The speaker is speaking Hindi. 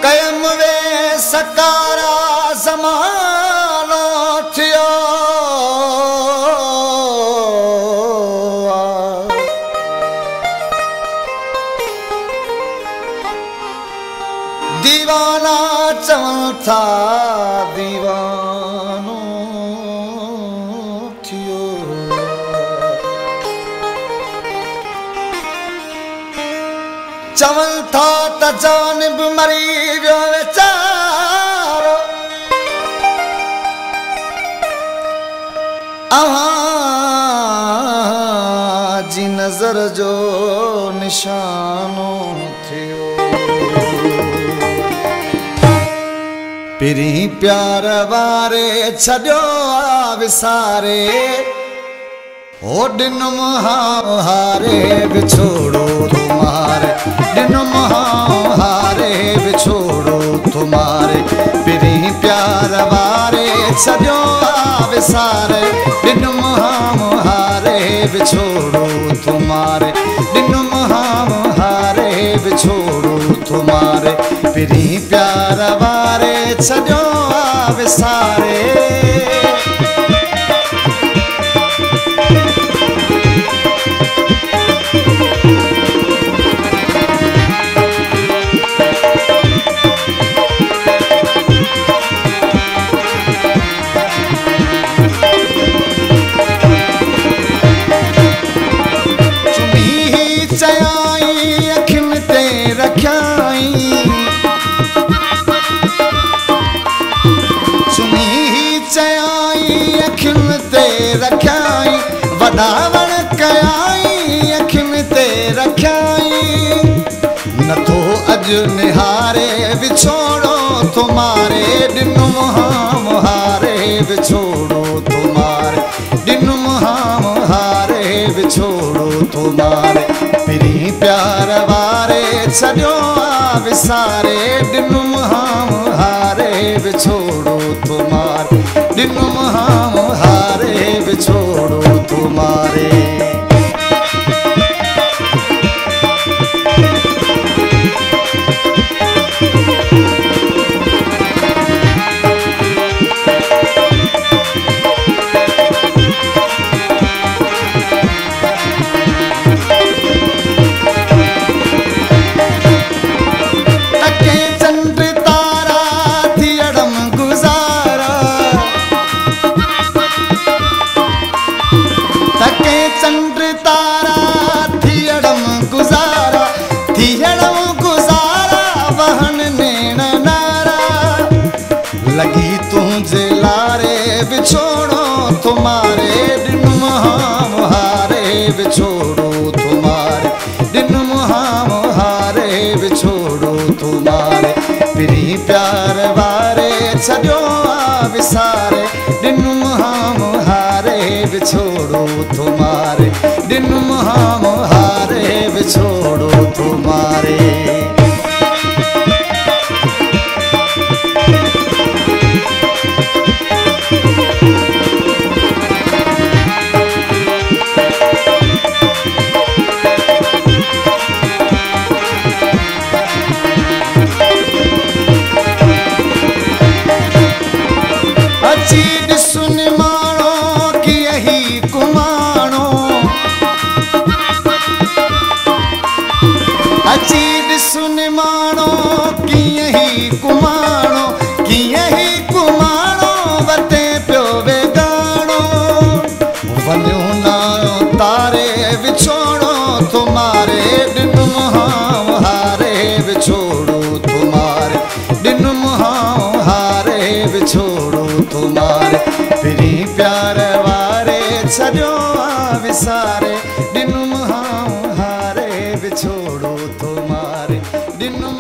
कयम वे सकारा ज़मानो थियो दीवाना चवनि था दीवानो थियो चवनि था त जानिब मरी वियो वीचारो अव्हां जी नज़र जो निशानो थियो पिरी प्यार वारे छॾियो विसारे ओ ॾिनुम हारे बिछोड़ो तुम्हारे ॾिनुम हारे बिछोड़ो तुम्हारे पिरी प्यार वारे छॾियो विसारे ॾिनुम हारे बिछोड़ो तुम्हारे ॾिनुम हारे बिछोड़ो तुम्हारे पिरी प्यार वारे छॾियो विसारे रख्याई वडावण कयाई अखियुनि ते रख्याई नथो अॼु निहारे विछोड़ो तुम्हारे ॾिनुम हारे विछोड़ो तुम्हारे ॾिनुम हारे विछोड़ो तुम्हारे पिरी प्यार वारे छॾियो विसारे ॾिनुम हारे विछोड़ो तुम्हारे ॾिनुम हारे बिछोड़ो तुम्हारे तके चंद्र तारा थियड़म गुज़ारा तके चंद्र तारा थियड़म गुज़ारा वहन नेण नारा लगी तुझे लारे बिछोड़ो तुम्हारे ॾिनुम हारे बिछोड़ो तुम्हारे ॾिनुम हारे बिछोड़ो तुम्हारे पिरी प्यार वारे छॾियो विसारे ॾिनुम हारे बिछोड़ो तुम्हारे ॾिनुम हारे बिछोड़ो तुम्हारे अची ॾिसुन माणो कि यही कुमाणो अची तुम्हारे फिरी प्यार वारे छजो विसारे दिनुम हारे बिछोड़ो तुम्हारे दिनुम